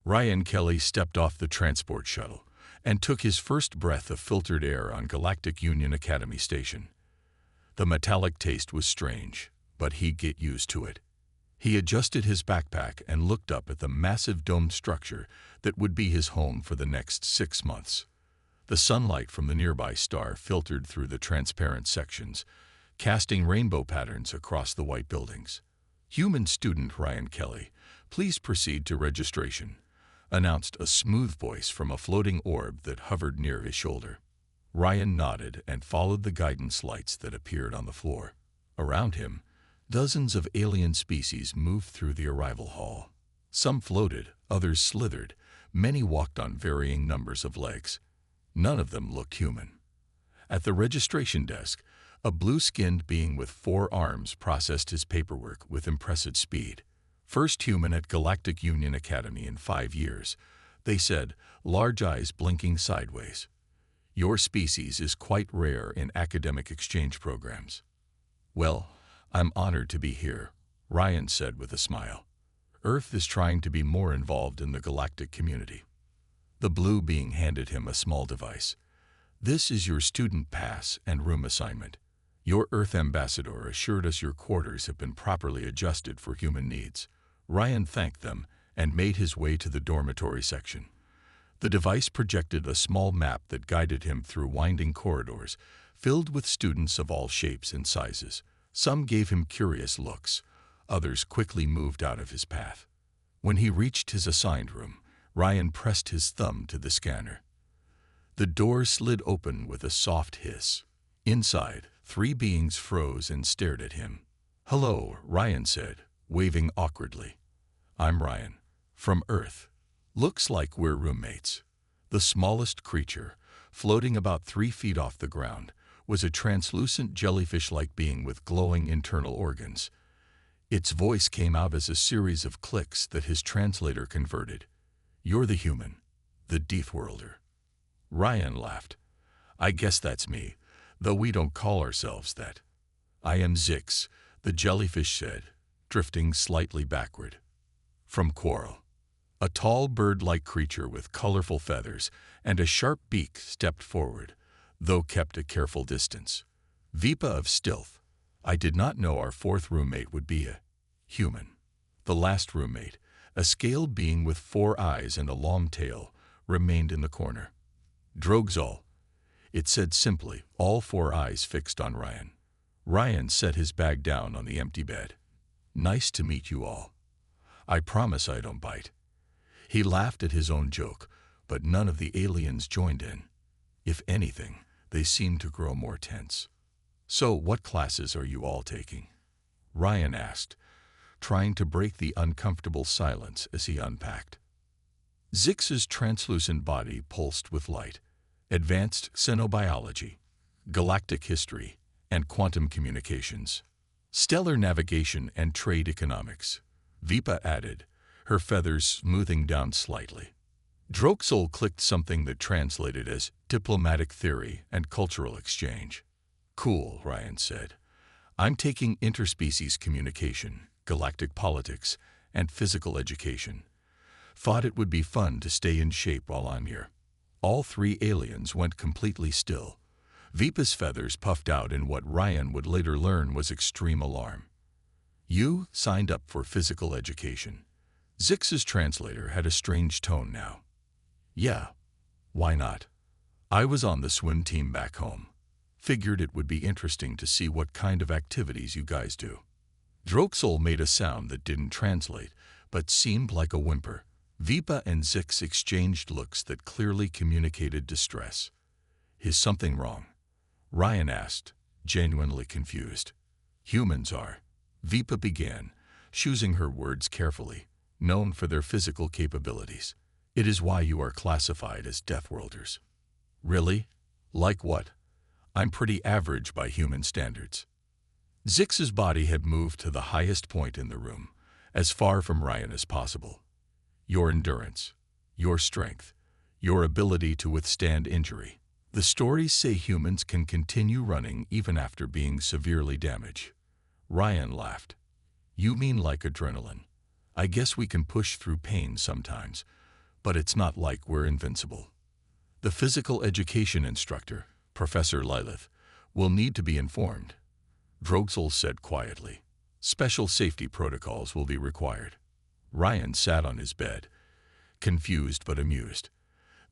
Ryan Kelly stepped off the transport shuttle and took his first breath of filtered air on Galactic Union Academy Station. The metallic taste was strange, but he'd get used to it. He adjusted his backpack and looked up at the massive domed structure that would be his home for the next 6 months. The sunlight from the nearby star filtered through the transparent sections, casting rainbow patterns across the white buildings. "Human student Ryan Kelly, please proceed to registration," announced a smooth voice from a floating orb that hovered near his shoulder. Ryan nodded and followed the guidance lights that appeared on the floor. Around him, dozens of alien species moved through the arrival hall. Some floated, others slithered, many walked on varying numbers of legs. None of them looked human. At the registration desk, a blue-skinned being with 4 arms processed his paperwork with impressive speed. "First human at Galactic Union Academy in 5 years," they said, large eyes blinking sideways. "Your species is quite rare in academic exchange programs." "Well, I'm honored to be here," Ryan said with a smile. "Earth is trying to be more involved in the galactic community." The blue being handed him a small device. "This is your student pass and room assignment. Your Earth ambassador assured us your quarters have been properly adjusted for human needs." Ryan thanked them and made his way to the dormitory section. The device projected a small map that guided him through winding corridors, filled with students of all shapes and sizes. Some gave him curious looks, others quickly moved out of his path. When he reached his assigned room, Ryan pressed his thumb to the scanner. The door slid open with a soft hiss. Inside, 3 beings froze and stared at him. "Hello," Ryan said, waving awkwardly. "I'm Ryan, from Earth. Looks like we're roommates." The smallest creature, floating about 3 feet off the ground, was a translucent jellyfish-like being with glowing internal organs. Its voice came out as a series of clicks that his translator converted. "You're the human, the Deathworlder." Ryan laughed. "I guess that's me, though we don't call ourselves that." "I am Zix," the jellyfish said, drifting slightly backward. "From Quarrel." A tall bird-like creature with colorful feathers and a sharp beak stepped forward, though kept a careful distance. "Vipa of Stealth. I did not know our 4th roommate would be a human." The last roommate, a scaled being with 4 eyes and a long tail, remained in the corner. "Drogzol," it said simply, all 4 eyes fixed on Ryan. Ryan set his bag down on the empty bed. "Nice to meet you all. I promise I don't bite." He laughed at his own joke, but none of the aliens joined in. If anything, they seemed to grow more tense. "So, what classes are you all taking?" Ryan asked, trying to break the uncomfortable silence as he unpacked. Zix's translucent body pulsed with light. "Advanced Xenobiology, Galactic History, and Quantum Communications. Stellar Navigation and Trade Economics," Vipa added, her feathers smoothing down slightly. Droxel clicked something that translated as Diplomatic Theory and Cultural Exchange. "Cool," Ryan said. "I'm taking Interspecies Communication, Galactic Politics, and Physical Education. Thought it would be fun to stay in shape while I'm here." All 3 aliens went completely still. Vipa's feathers puffed out in what Ryan would later learn was extreme alarm. "You signed up for Physical Education." Zix's translator had a strange tone now. "Yeah, why not? I was on the swim team back home. Figured it would be interesting to see what kind of activities you guys do." Droxel made a sound that didn't translate, but seemed like a whimper. Vipa and Zix exchanged looks that clearly communicated distress. "Is something wrong?" Ryan asked, genuinely confused. "Humans are," Vipa began, choosing her words carefully, "known for their physical capabilities. It is why you are classified as Deathworlders." "Really? Like what? I'm pretty average by human standards." Zix's body had moved to the highest point in the room, as far from Ryan as possible. "Your endurance, your strength, your ability to withstand injury. The stories say humans can continue running even after being severely damaged." Ryan laughed. "You mean like adrenaline? I guess we can push through pain sometimes, But it's not like we're invincible. The physical education instructor, Professor Lilith, will need to be informed, Drogsel said quietly. Special safety protocols will be required. Ryan sat on his bed, confused but amused.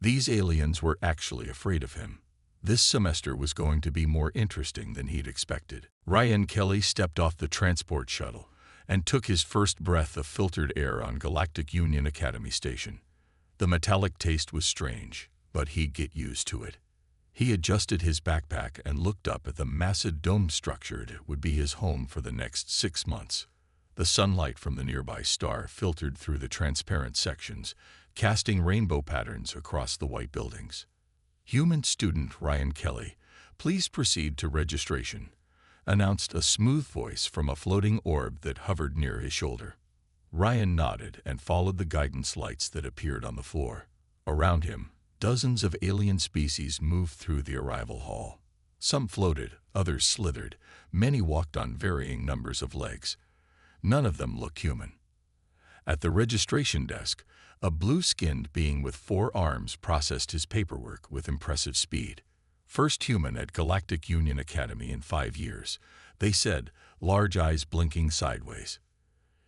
These aliens were actually afraid of him. This semester was going to be more interesting than he'd expected. Ryan Kelly stepped off the transport shuttle and took his first breath of filtered air on Galactic Union Academy Station. The metallic taste was strange, but he'd get used to it. He adjusted his backpack and looked up at the massive dome structure that would be his home for the next 6 months. The sunlight from the nearby star filtered through the transparent sections, casting rainbow patterns across the white buildings. Human student Ryan Kelly, please proceed to registration, announced a smooth voice from a floating orb that hovered near his shoulder. Ryan nodded and followed the guidance lights that appeared on the floor. Around him, dozens of alien species moved through the arrival hall. Some floated, others slithered, many walked on varying numbers of legs. None of them looked human. At the registration desk, a blue-skinned being with 4 arms processed his paperwork with impressive speed. First human at Galactic Union Academy in 5 years, they said, large eyes blinking sideways.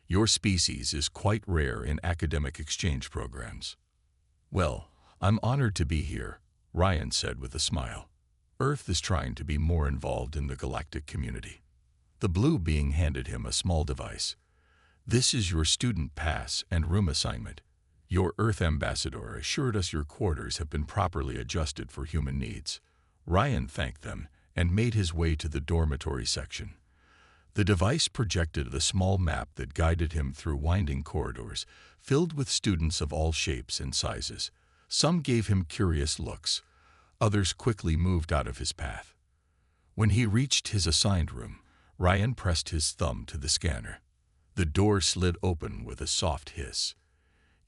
Your species is quite rare in academic exchange programs. Well, I'm honored to be here, Ryan said with a smile. Earth is trying to be more involved in the galactic community. The blue being handed him a small device. This is your student pass and room assignment. Your Earth ambassador assured us your quarters have been properly adjusted for human needs. Ryan thanked them and made his way to the dormitory section. The device projected a small map that guided him through winding corridors, filled with students of all shapes and sizes. Some gave him curious looks. Others quickly moved out of his path. When he reached his assigned room, Ryan pressed his thumb to the scanner. The door slid open with a soft hiss.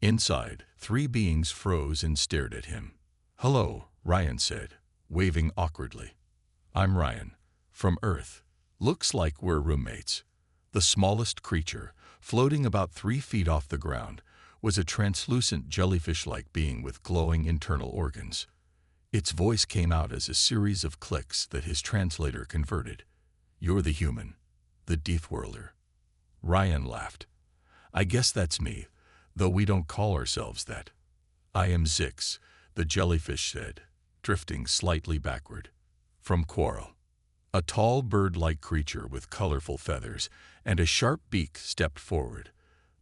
Inside, 3 beings froze and stared at him. Hello, Ryan said, waving awkwardly. I'm Ryan, from Earth. Looks like we're roommates. The smallest creature, floating about 3 feet off the ground, was a translucent jellyfish-like being with glowing internal organs. Its voice came out as a series of clicks that his translator converted. You're the human, the Deathworlder. Ryan laughed. I guess that's me, though we don't call ourselves that. I am Zix, the jellyfish said, drifting slightly backward. From Quarrel. A tall bird-like creature with colorful feathers and a sharp beak stepped forward,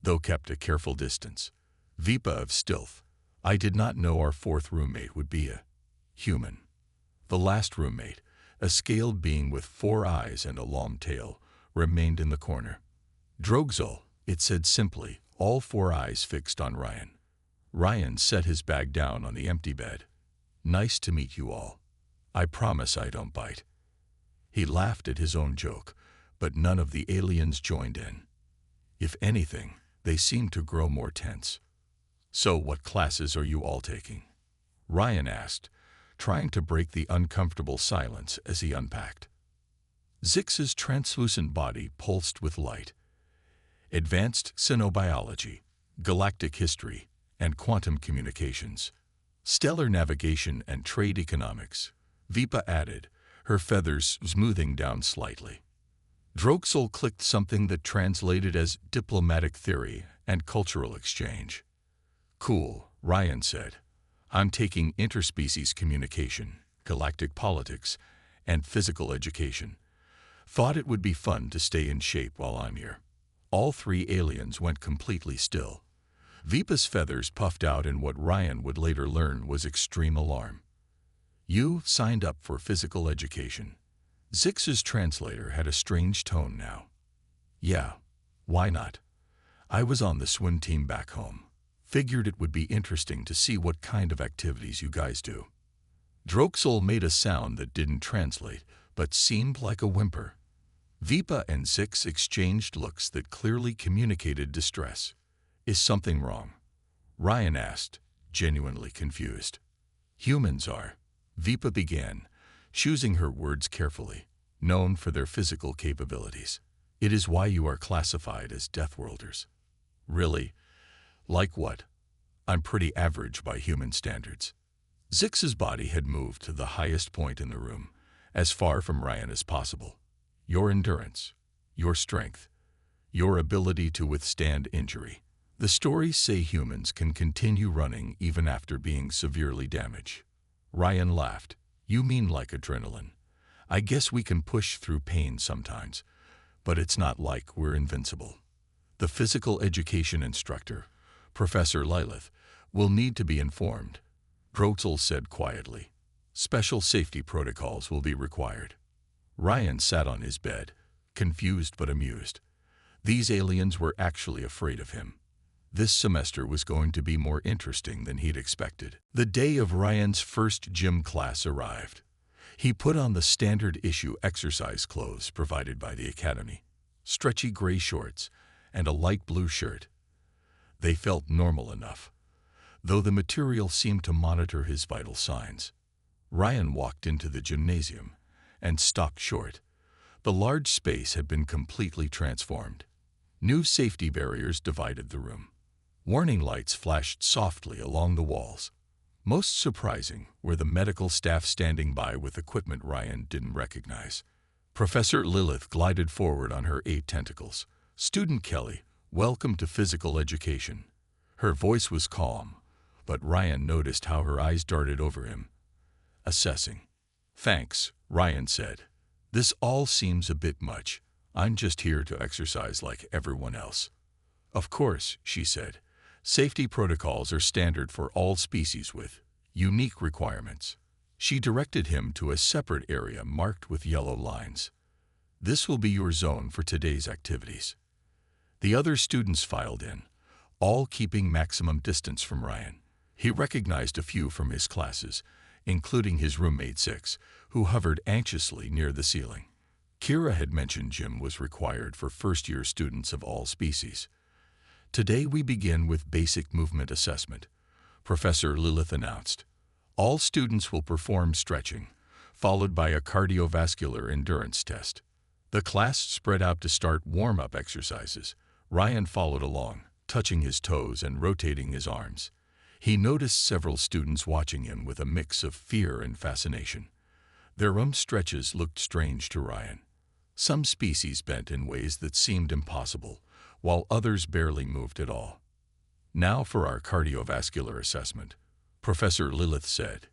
though kept a careful distance. Vipa of Stealth. I did not know our 4th roommate would be a human. The last roommate, a scaled being with 4 eyes and a long tail, remained in the corner. Drogsel, it said simply, all 4 eyes fixed on Ryan. Ryan set his bag down on the empty bed. Nice to meet you all. I promise I don't bite. He laughed at his own joke, but none of the aliens joined in. If anything, they seemed to grow more tense. So what classes are you all taking? Ryan asked, trying to break the uncomfortable silence as he unpacked. Zix's translucent body pulsed with light. Advanced Xenobiology, Galactic History, and Quantum Communications. Stellar Navigation and Trade Economics, Vipa added, her feathers smoothing down slightly. Drogsel clicked something that translated as Diplomatic Theory and Cultural Exchange. Cool, Ryan said. I'm taking Interspecies Communication, Galactic Politics, and Physical Education. Thought it would be fun to stay in shape while I'm here. All 3 aliens went completely still. Vipa's feathers puffed out in what Ryan would later learn was extreme alarm. You signed up for physical education. Zix's translator had a strange tone now. Yeah, why not? I was on the swim team back home. Figured it would be interesting to see what kind of activities you guys do. Drogsel made a sound that didn't translate, but seemed like a whimper. Vipa and Zix exchanged looks that clearly communicated distress. Is something wrong? Ryan asked, genuinely confused. Humans are, Vipa began, choosing her words carefully, known for their physical capabilities. It is why you are classified as Deathworlders. Really? Like what? I'm pretty average by human standards. Zix's body had moved to the highest point in the room, as far from Ryan as possible. Your endurance, your strength, your ability to withstand injury. The stories say humans can continue running even after being severely damaged. Ryan laughed. You mean like adrenaline? I guess we can push through pain sometimes, but it's not like we're invincible. The physical education instructor, Professor Lilith, will need to be informed, Drotzel said quietly. Special safety protocols will be required. Ryan sat on his bed, confused but amused. These aliens were actually afraid of him. This semester was going to be more interesting than he'd expected. The day of Ryan's first gym class arrived. He put on the standard issue exercise clothes provided by the academy, stretchy gray shorts and a light blue shirt. They felt normal enough, though the material seemed to monitor his vital signs. Ryan walked into the gymnasium and stopped short. The large space had been completely transformed. New safety barriers divided the room. Warning lights flashed softly along the walls. Most surprising were the medical staff standing by with equipment Ryan didn't recognize. Professor Lilith glided forward on her 8 tentacles. Student Kelly, welcome to physical education. Her voice was calm, but Ryan noticed how her eyes darted over him. Assessing. Thanks, Ryan said. This all seems a bit much. I'm just here to exercise like everyone else. Of course, she said. Safety protocols are standard for all species with unique requirements. She directed him to a separate area marked with yellow lines. This will be your zone for today's activities. The other students filed in, all keeping maximum distance from Ryan. He recognized a few from his classes, including his roommate Six, who hovered anxiously near the ceiling. Kira had mentioned gym was required for first-year students of all species. Today we begin with basic movement assessment, Professor Lilith announced. All students will perform stretching, followed by a cardiovascular endurance test. The class spread out to start warm-up exercises. Ryan followed along, touching his toes and rotating his arms. He noticed several students watching him with a mix of fear and fascination. Their stretches looked strange to Ryan. Some species bent in ways that seemed impossible, while others barely moved at all. Now for our cardiovascular assessment, Professor Lilith said.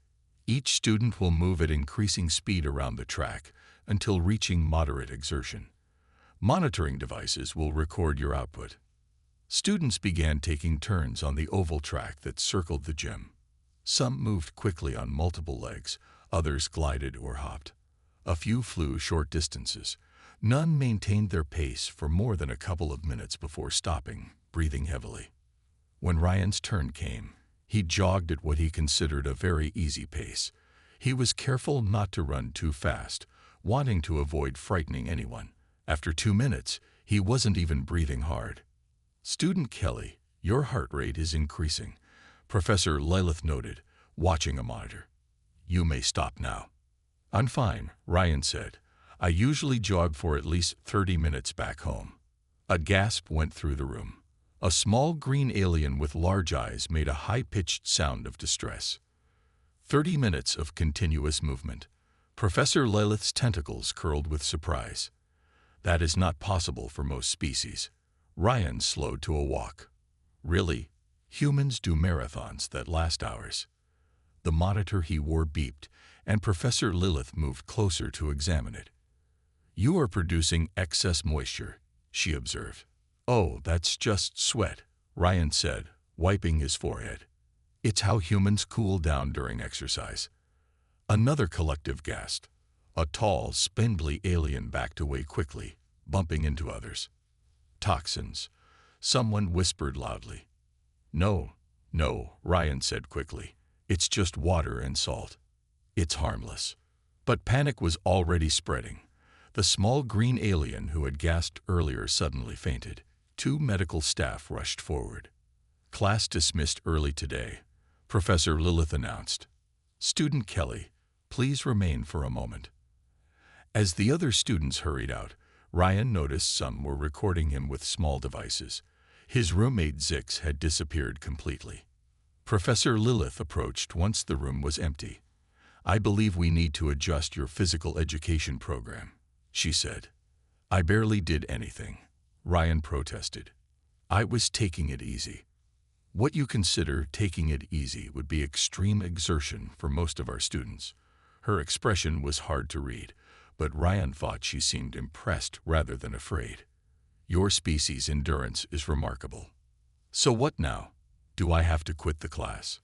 Each student will move at increasing speed around the track until reaching moderate exertion. Monitoring devices will record your output. Students began taking turns on the oval track that circled the gym. Some moved quickly on multiple legs, others glided or hopped. A few flew short distances. None maintained their pace for more than a couple of minutes before stopping, breathing heavily. When Ryan's turn came, he jogged at what he considered a very easy pace. He was careful not to run too fast, wanting to avoid frightening anyone. After 2 minutes, he wasn't even breathing hard. Student Kelly, your heart rate is increasing, Professor Lilith noted, watching a monitor. You may stop now. I'm fine, Ryan said. I usually jog for at least 30 minutes back home. A gasp went through the room. A small green alien with large eyes made a high-pitched sound of distress. 30 minutes of continuous movement. Professor Lilith's tentacles curled with surprise. That is not possible for most species. Ryan slowed to a walk. Really? Humans do marathons that last hours. The monitor he wore beeped, and Professor Lilith moved closer to examine it. You are producing excess moisture, she observed. Oh, that's just sweat, Ryan said, wiping his forehead. It's how humans cool down during exercise. Another collective gasped. A tall, spindly alien backed away quickly, bumping into others. Toxins, someone whispered loudly. No, Ryan said quickly. It's just water and salt. It's harmless. But panic was already spreading. The small green alien who had gasped earlier suddenly fainted. 2 medical staff rushed forward. Class dismissed early today, Professor Lilith announced. Student Kelly, please remain for a moment. As the other students hurried out, Ryan noticed some were recording him with small devices. His roommate Zix had disappeared completely. Professor Lilith approached once the room was empty. "I believe we need to adjust your physical education program," she said. "I barely did anything," Ryan protested. "I was taking it easy." What you consider taking it easy would be extreme exertion for most of our students. Her expression was hard to read, but Ryan thought she seemed impressed rather than afraid. "Your species' endurance is remarkable." "So what now? Do I have to quit the class?"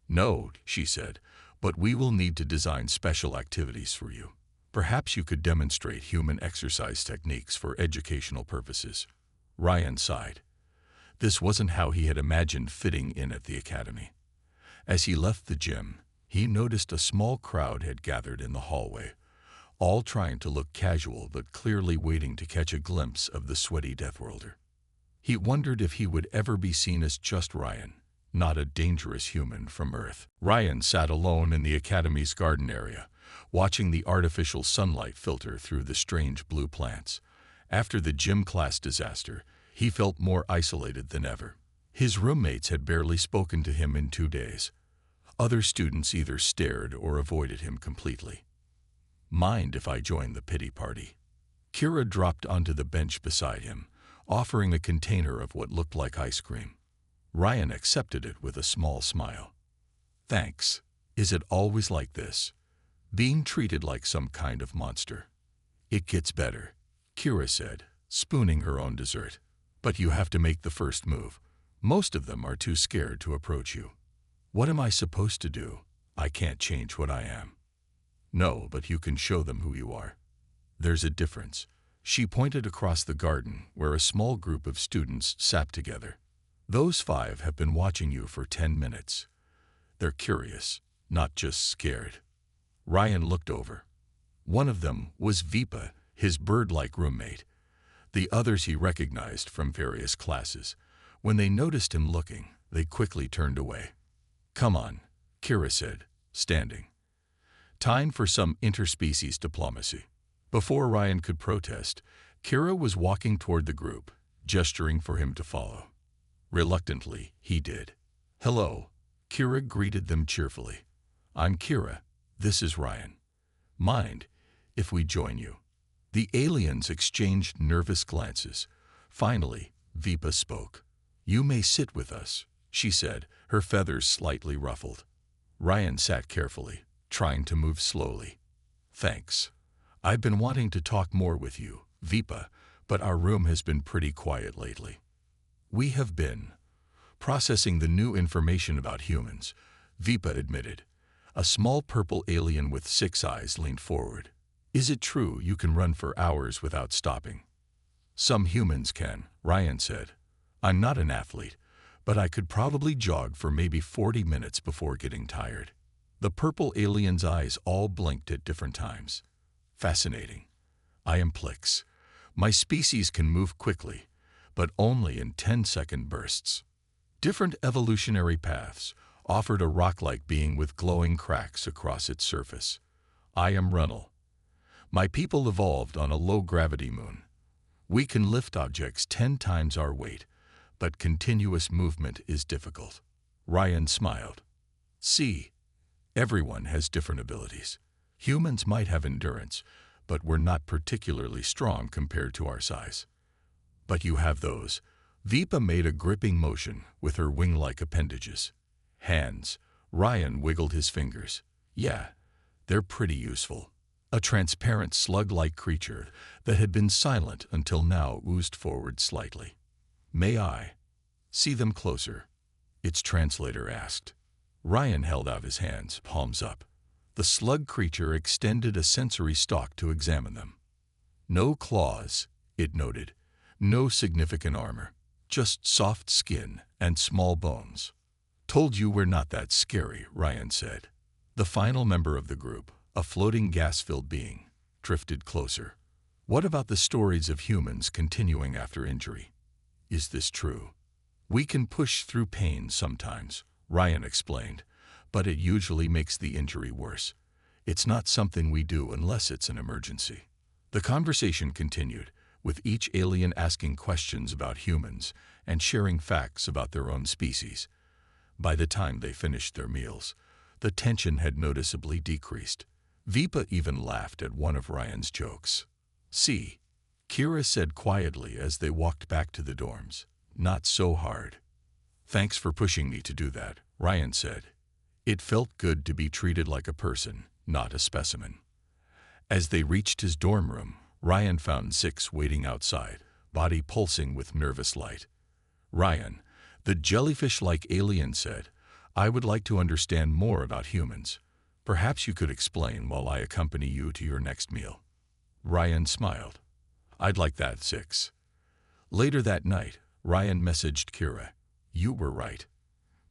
"No," she said, "but we will need to design special activities for you. Perhaps you could demonstrate human exercise techniques for educational purposes." Ryan sighed. This wasn't how he had imagined fitting in at the academy. As he left the gym, he noticed a small crowd had gathered in the hallway, all trying to look casual but clearly waiting to catch a glimpse of the sweaty Deathworlder. He wondered if he would ever be seen as just Ryan, not a dangerous human from Earth. Ryan sat alone in the academy's garden area, watching the artificial sunlight filter through the strange blue plants. After the gym class disaster, he felt more isolated than ever. His roommates had barely spoken to him in 2 days. Other students either stared or avoided him completely. "Mind if I join the pity party?" Kira dropped onto the bench beside him, offering a container of what looked like ice cream. Ryan accepted it with a small smile. "Thanks. Is it always like this? Being treated like some kind of monster?" "It gets better," Kira said, spooning her own dessert. "But you have to make the first move. Most of them are too scared to approach you." "What am I supposed to do? I can't change what I am." "No, but you can show them who you are. There's a difference." She pointed across the garden where a small group of students sat together. "Those 5 have been watching you for 10 minutes. They're curious, not just scared." Ryan looked over. One of them was Vipa, his bird-like roommate. The others he recognized from various classes. When they noticed him looking, they quickly turned away. "Come on," Kira said, standing. "Time for some interspecies diplomacy." Before Ryan could protest, Kira was walking toward the group, gesturing for him to follow. Reluctantly, he did. "Hello," Kira greeted them cheerfully. "I'm Kira. This is Ryan. Mind if we join you?" The aliens exchanged nervous glances. Finally, Vipa spoke. "You may sit with us," she said, her feathers slightly ruffled. Ryan sat carefully, trying to move slowly. "Thanks. I've been wanting to talk more with you, Vipa, but our room has been pretty quiet lately." "We have been processing the new information about humans," Vipa admitted. A small purple alien with 6 eyes leaned forward. "Is it true you can run for hours without stopping?" "Some humans can," Ryan said. "I'm not an athlete, but I could probably jog for maybe 40 minutes before getting tired." The purple alien's eyes all blinked at different times. "Fascinating. I am Plix. My species can move quickly, but only in 10-second bursts." Different evolutionary paths offered a rock-like being with glowing cracks across its surface. "I am Runnel. My people evolved on a low-gravity moon. We can lift objects 10 times our weight, but continuous movement is difficult." Ryan smiled. "See, everyone has different abilities. Humans might have endurance, but we're not particularly strong compared to our size. But you have those." Vipa made a gripping motion with her wing-like appendages. "Hands." Ryan wiggled his fingers. "Yeah, they're pretty useful." A transparent slug-like creature that had been silent until now oozed forward slightly. "May I see them closer?" its translator asked. Ryan held out his hands, palms up. The slug creature extended a sensory stalk to examine them. "No claws," it noted. "No significant armor. Just soft skin and small bones." "Told you we're not that scary," Ryan said. The final member of the group, a floating gas-filled being, drifted closer. "What about the stories of humans continuing after injury? Is this true?" "We can push through pain sometimes," Ryan explained, "but it usually makes the injury worse. It's not something we do unless it's an emergency." The conversation continued, with each alien asking questions about humans and sharing facts about their own species. By the time they finished their meals, the tension had noticeably decreased. Vipa even laughed at one of Ryan's jokes. "See," Kira said quietly as they walked back to the dorms. "Not so hard." "Thanks for pushing me to do that," Ryan said. It felt good to be treated like a person, not a specimen. As they reached his dorm room, Ryan found Zix waiting outside, body pulsing with nervous light. "Ryan," the jellyfish-like alien said, "I would like to understand more about humans. Perhaps you could explain while I accompany you to your next meal." Ryan smiled. "I'd like that, Zix." Later that night, Ryan messaged Kira. "You were right.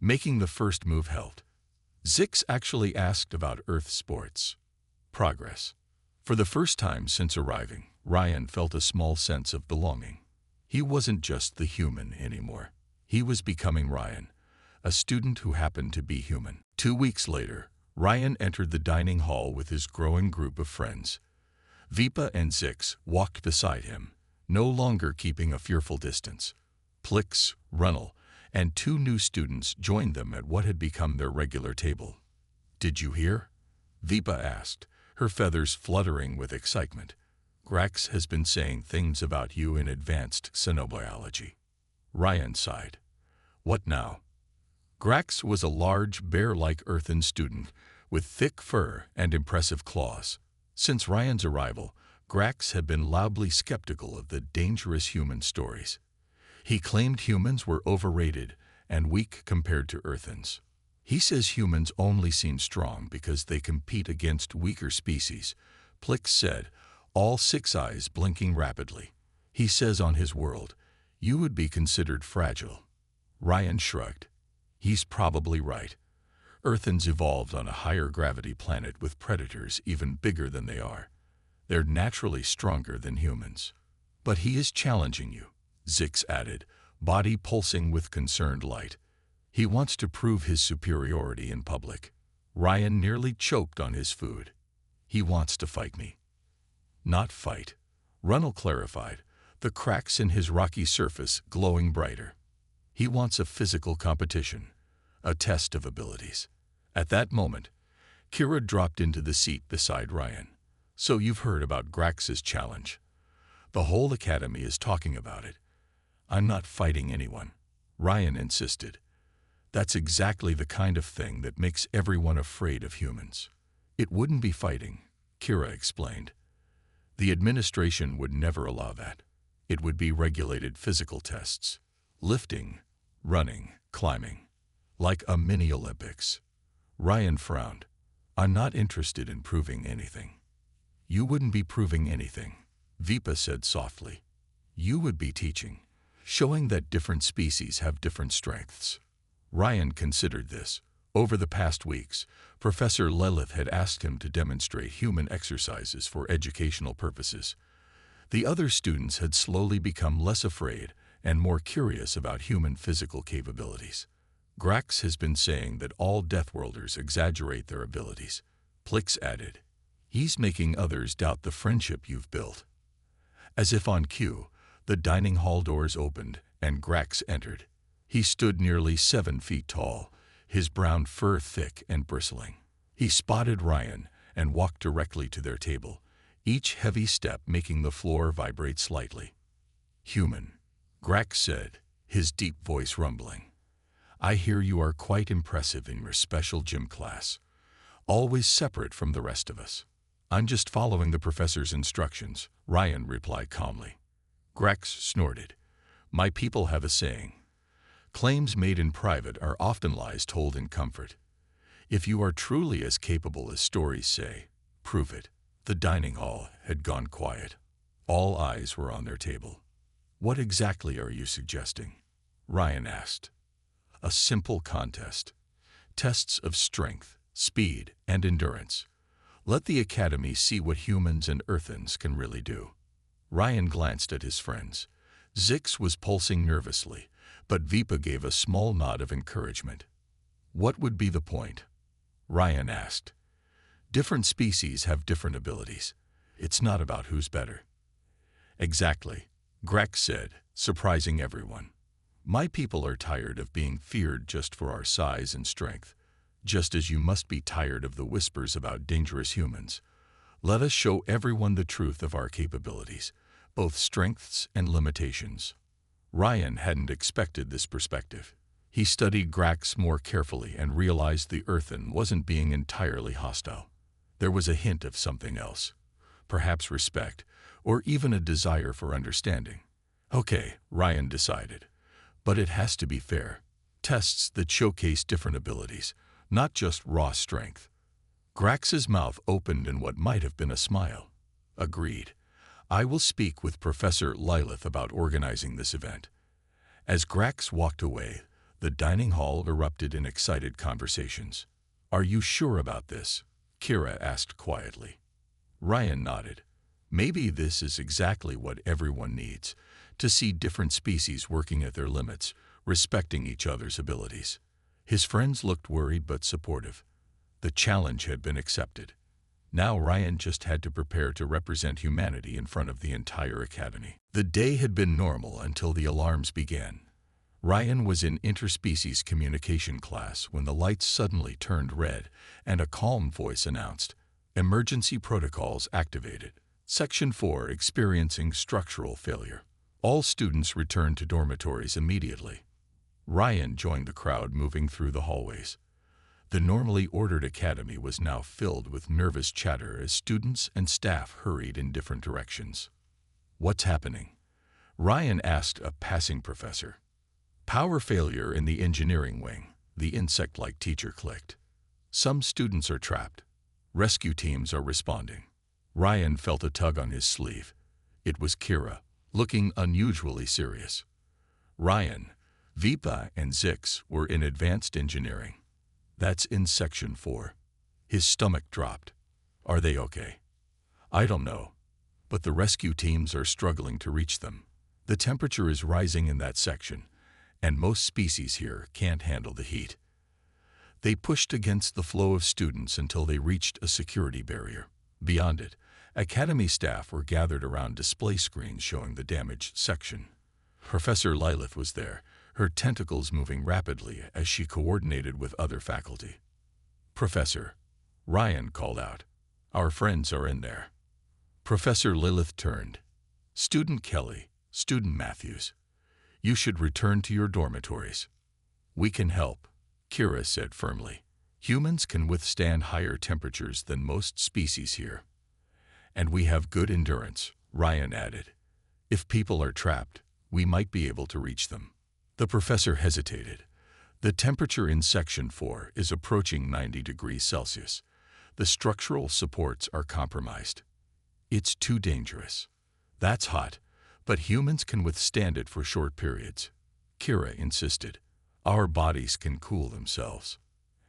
Making the first move helped." Zix actually asked about Earth sports. Progress. For the first time since arriving, Ryan felt a small sense of belonging. He wasn't just the human anymore. He was becoming Ryan, a student who happened to be human. 2 weeks later, Ryan entered the dining hall with his growing group of friends. Vipa and Zix walked beside him, no longer keeping a fearful distance. Plix, Runnel, and 2 new students joined them at what had become their regular table. "Did you hear?" Vipa asked, her feathers fluttering with excitement. "Grax has been saying things about you in advanced xenobiology." Ryan sighed. "What now?" Grax was a large, bear-like earthen student with thick fur and impressive claws. Since Ryan's arrival, Grax had been loudly skeptical of the dangerous human stories. He claimed humans were overrated and weak compared to earthens. He says humans only seem strong because they compete against weaker species, Plix said, all 6 eyes blinking rapidly. "He says on his world, you would be considered fragile." Ryan shrugged. "He's probably right. Earthens evolved on a higher gravity planet with predators even bigger than they are. They're naturally stronger than humans." "But he is challenging you," Zix added, body pulsing with concerned light. "He wants to prove his superiority in public." Ryan nearly choked on his food. "He wants to fight me." "Not fight," Runnel clarified, the cracks in his rocky surface glowing brighter. "He wants a physical competition, a test of abilities." At that moment, Kira dropped into the seat beside Ryan. "So you've heard about Grax's challenge. The whole academy is talking about it." "I'm not fighting anyone," Ryan insisted. "That's exactly the kind of thing that makes everyone afraid of humans." "It wouldn't be fighting," Kira explained. "The administration would never allow that. It would be regulated physical tests. Lifting, running, climbing. Like a mini Olympics." Ryan frowned. "I'm not interested in proving anything." "You wouldn't be proving anything," Vipa said softly. "You would be teaching, showing that different species have different strengths." Ryan considered this. Over the past weeks, Professor Lilith had asked him to demonstrate human exercises for educational purposes. The other students had slowly become less afraid and more curious about human physical capabilities. "Grax has been saying that all Deathworlders exaggerate their abilities," Plix added. "He's making others doubt the friendship you've built." As if on cue, the dining hall doors opened and Grax entered. He stood nearly 7 feet tall, his brown fur thick and bristling. He spotted Ryan and walked directly to their table, each heavy step making the floor vibrate slightly. "Human," Grax said, his deep voice rumbling. "I hear you are quite impressive in your special gym class, always separate from the rest of us." "I'm just following the professor's instructions," Ryan replied calmly. Grax snorted. "My people have a saying. Claims made in private are often lies told in comfort. If you are truly as capable as stories say, prove it." The dining hall had gone quiet. All eyes were on their table. "What exactly are you suggesting?" Ryan asked. "A simple contest. Tests of strength, speed, and endurance. Let the academy see what humans and earthens can really do." Ryan glanced at his friends. Zix was pulsing nervously, but Vipa gave a small nod of encouragement. "What would be the point?" Ryan asked. "Different species have different abilities. It's not about who's better." "Exactly," Grax said, surprising everyone. My people are tired of being feared just for our size and strength, just as you must be tired of the whispers about dangerous humans. Let us show everyone the truth of our capabilities, both strengths and limitations. Ryan hadn't expected this perspective. He studied Grax more carefully and realized the Earthen wasn't being entirely hostile. There was a hint of something else, perhaps respect, or even a desire for understanding. Okay, Ryan decided. But it has to be fair. Tests that showcase different abilities, not just raw strength. Grax's mouth opened in what might have been a smile. Agreed. I will speak with Professor Lilith about organizing this event. As Grax walked away, the dining hall erupted in excited conversations. Are you sure about this? Kira asked quietly. Ryan nodded. Maybe this is exactly what everyone needs, to see different species working at their limits, respecting each other's abilities. His friends looked worried but supportive. The challenge had been accepted. Now Ryan just had to prepare to represent humanity in front of the entire academy. The day had been normal until the alarms began. Ryan was in interspecies communication class when the lights suddenly turned red and a calm voice announced, "Emergency protocols activated. Section 4 experiencing structural failure. All students returned to dormitories immediately." Ryan joined the crowd moving through the hallways. The normally ordered academy was now filled with nervous chatter as students and staff hurried in different directions. What's happening? Ryan asked a passing professor. Power failure in the engineering wing, the insect-like teacher clicked. Some students are trapped. Rescue teams are responding. Ryan felt a tug on his sleeve. It was Kira, looking unusually serious. Ryan, Vipa, and Zix were in advanced engineering. That's in Section 4. His stomach dropped. Are they okay? I don't know, but the rescue teams are struggling to reach them. The temperature is rising in that section, and most species here can't handle the heat. They pushed against the flow of students until they reached a security barrier. Beyond it, academy staff were gathered around display screens showing the damaged section. Professor Lilith was there, her tentacles moving rapidly as she coordinated with other faculty. "Professor," Ryan called out, "our friends are in there." Professor Lilith turned. "Student Kelly, Student Matthews, you should return to your dormitories." "We can help," Kira said firmly. "Humans can withstand higher temperatures than most species here. And we have good endurance," Ryan added. "If people are trapped, we might be able to reach them." The professor hesitated. The temperature in Section 4 is approaching 90 degrees Celsius. The structural supports are compromised. It's too dangerous. That's hot, but humans can withstand it for short periods. Kira insisted. Our bodies can cool themselves.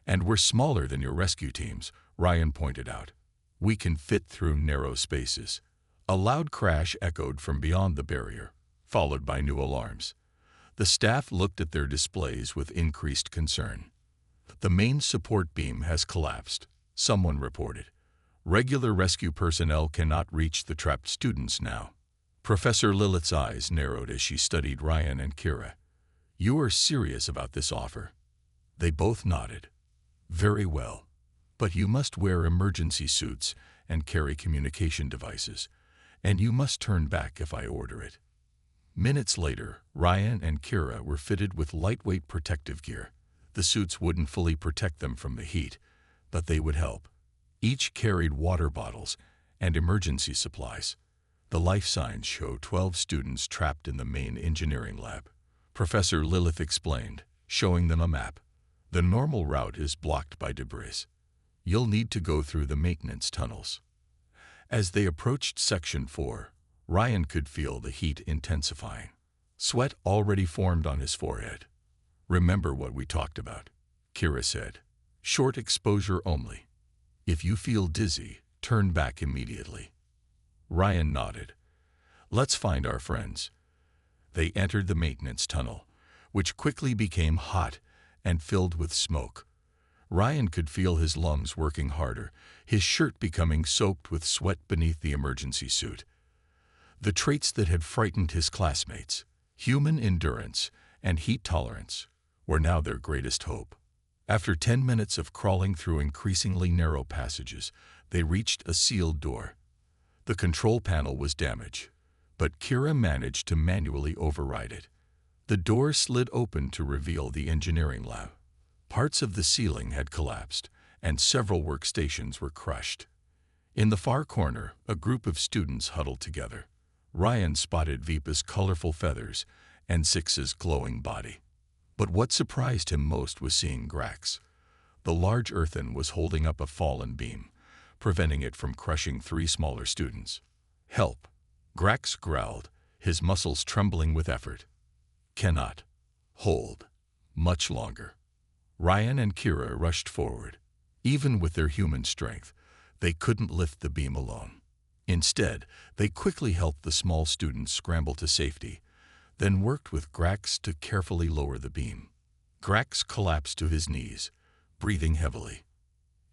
And we're smaller than your rescue teams, Ryan pointed out. We can fit through narrow spaces. A loud crash echoed from beyond the barrier, followed by new alarms. The staff looked at their displays with increased concern. "The main support beam has collapsed," someone reported. "Regular rescue personnel cannot reach the trapped students now." Professor Lilith's eyes narrowed as she studied Ryan and Kira. "You are serious about this offer?" They both nodded. "Very well. But you must wear emergency suits and carry communication devices, and you must turn back if I order it." Minutes later, Ryan and Kira were fitted with lightweight protective gear. The suits wouldn't fully protect them from the heat, but they would help. Each carried water bottles and emergency supplies. The life signs show 12 students trapped in the main engineering lab. Professor Lilith explained, showing them a map. "The normal route is blocked by debris. You'll need to go through the maintenance tunnels." As they approached Section 4, Ryan could feel the heat intensifying. Sweat already formed on his forehead. "Remember what we talked about," Kira said. "Short exposure only. If you feel dizzy, turn back immediately." Ryan nodded. "Let's find our friends." They entered the maintenance tunnel, which quickly became hot and filled with smoke. Ryan could feel his lungs working harder, his shirt becoming soaked with sweat beneath the emergency suit. The traits that had frightened his classmates, human endurance and heat tolerance were now their greatest hope. After 10 minutes of crawling through increasingly narrow passages, they reached a sealed door. The control panel was damaged, but Kira managed to manually override it. The door slid open to reveal the engineering lab. Parts of the ceiling had collapsed, and several workstations were crushed. In the far corner, a group of students huddled together. Ryan spotted Vipa's colorful feathers and Six's glowing body. But what surprised him most was seeing Grax. The large earthen was holding up a fallen beam, preventing it from crushing 3 smaller students. "Help!" Grax growled, his muscles trembling with effort. "Cannot hold much longer." Ryan and Kira rushed forward. Even with their human strength, they couldn't lift the beam alone. Instead, they quickly helped the small students scramble to safety, then worked with Grax to carefully lower the beam. Grax collapsed to his knees, breathing heavily.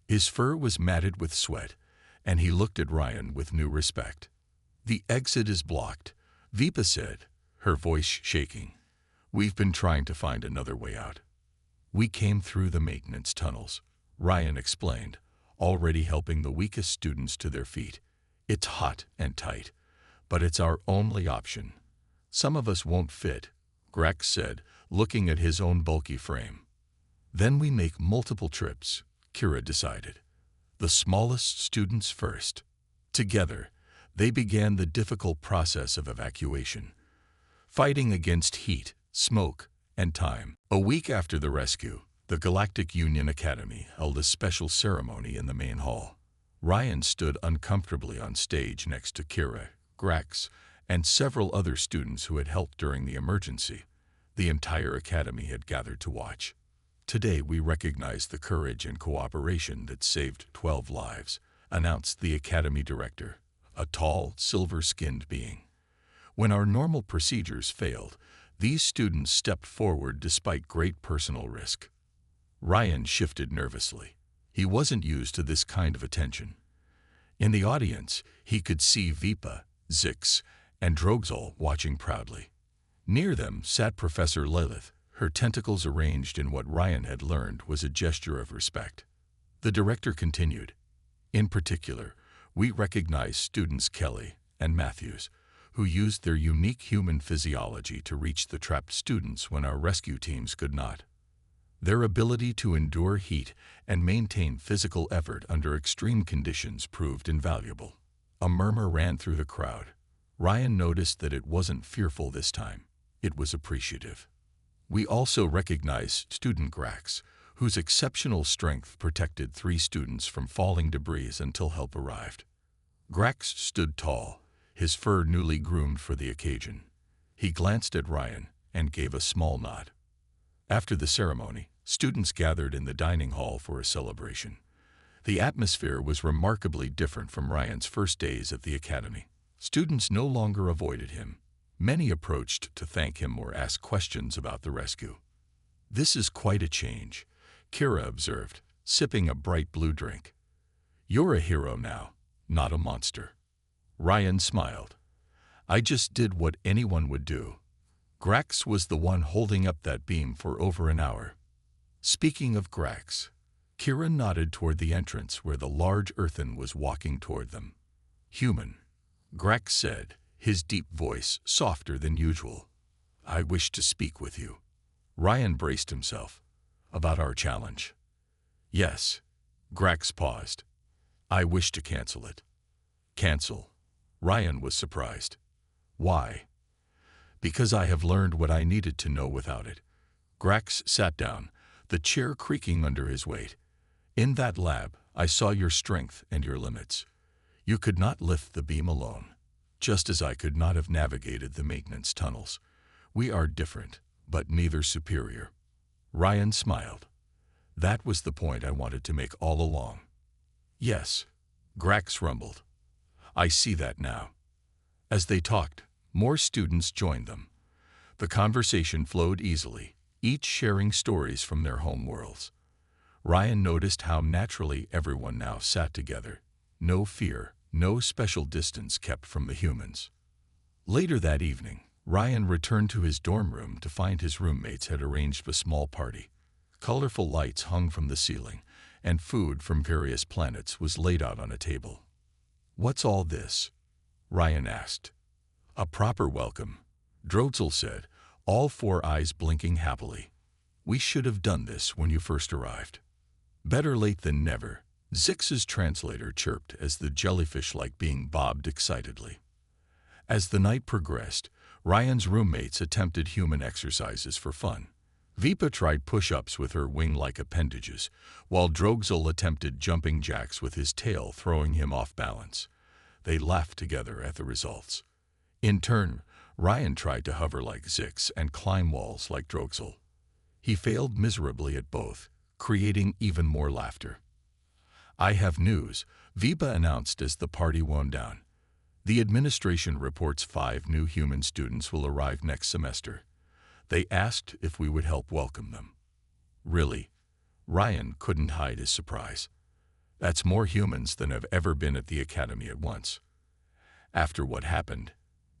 His fur was matted with sweat, and he looked at Ryan with new respect. "The exit is blocked," Vipa said, her voice shaking. "We've been trying to find another way out." "We came through the maintenance tunnels," Ryan explained, already helping the weakest students to their feet. "It's hot and tight, but it's our only option." "Some of us won't fit," Grax said, looking at his own bulky frame. "Then we make multiple trips," Kira decided. "The smallest students first." Together, they began the difficult process of evacuation, fighting against heat, smoke, and time. A week after the rescue, the Galactic Union Academy held a special ceremony in the main hall. Ryan stood uncomfortably on stage next to Kira, Grax, and several other students who had helped during the emergency. The entire academy had gathered to watch. "Today we recognize the courage and cooperation that saved 12 lives," announced the academy director, a tall, silver-skinned being. "When our normal procedures failed, these students stepped forward despite great personal risk." Ryan shifted nervously. He wasn't used to this kind of attention. In the audience, he could see Vipa, Zix, and Drogzol watching proudly. Near them sat Professor Lilith, her tentacles arranged in what Ryan had learned was a gesture of respect. The director continued, "In particular, we recognize students Kelly and Matthews, who used their unique human physiology to reach the trapped students when our rescue teams could not. Their ability to endure heat and maintain physical effort under extreme conditions proved invaluable." A murmur ran through the crowd. Ryan noticed that it wasn't fearful this time. It was appreciative. "We also recognize student Grax, whose exceptional strength protected 3 students from falling debris until help arrived." Grax stood tall, his fur newly groomed for the occasion. He glanced at Ryan and gave a small nod. After the ceremony, students gathered in the dining hall for a celebration. The atmosphere was remarkably different from Ryan's first days at the academy. Students no longer avoided him. Many approached to thank him or ask questions about the rescue. "This is quite a change," Kira observed, sipping a bright blue drink. "You're a hero now, not a monster." Ryan smiled. "I just did what anyone would do." Grax was the one holding up that beam for over an hour. Speaking of Grax, Kira nodded toward the entrance where the large earthen was walking toward them. "Human," Grax said, his deep voice softer than usual. "I wish to speak with you." Ryan braced himself. "About our challenge?" "Yes." Grax paused. "I wish to cancel it." "Cancel?" Ryan was surprised. "Why?" "Because I have learned what I needed to know without it." Grax sat down, the chair creaking under his weight. "In that lab, I saw your strength and your limits. You could not lift the beam alone, just as I could not have navigated the maintenance tunnels. We are different, but neither superior." Ryan smiled. "That was the point I wanted to make all along." "Yes," Grax rumbled. "I see that now." As they talked, more students joined them. The conversation flowed easily, each sharing stories from their home worlds. Ryan noticed how naturally everyone now sat together. No fear, no special distance kept from the humans. Later that evening, Ryan returned to his dorm room to find his roommates had arranged a small party. Colorful lights hung from the ceiling, and food from various planets was laid out on a table. "What's all this?" Ryan asked. "A proper welcome," Drozel said, all four eyes blinking happily. "We should have done this when you first arrived." "Better late than never," Zix's translator chirped as the jellyfish-like being bobbed excitedly. As the night progressed, Ryan's roommates attempted human exercises for fun. Vipa tried push-ups with her wing-like appendages, while Drozel attempted jumping jacks with his tail, throwing him off balance. They laughed together at the results. In turn, Ryan tried to hover like Zix and climb walls like Drozel. He failed miserably at both, creating even more laughter. "I have news," Vipa announced as the party wound down. "The administration reports 5 new human students will arrive next semester. They asked if we would help welcome them." "Really?" Ryan couldn't hide his surprise. "That's more humans than have ever been at the academy at once." "After what happened,"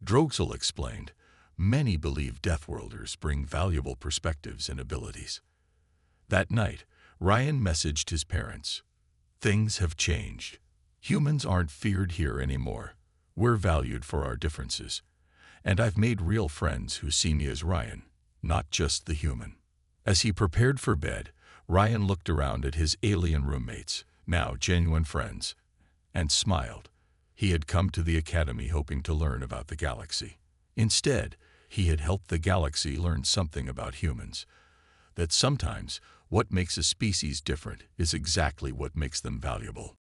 Drozel explained, "many believe Deathworlders bring valuable perspectives and abilities." That night, Ryan messaged his parents. "Things have changed. Humans aren't feared here anymore. We're valued for our differences. And I've made real friends who see me as Ryan, not just the human." As he prepared for bed, Ryan looked around at his alien roommates, now genuine friends, and smiled. He had come to the academy hoping to learn about the galaxy. Instead, he had helped the galaxy learn something about humans. That sometimes, what makes a species different is exactly what makes them valuable.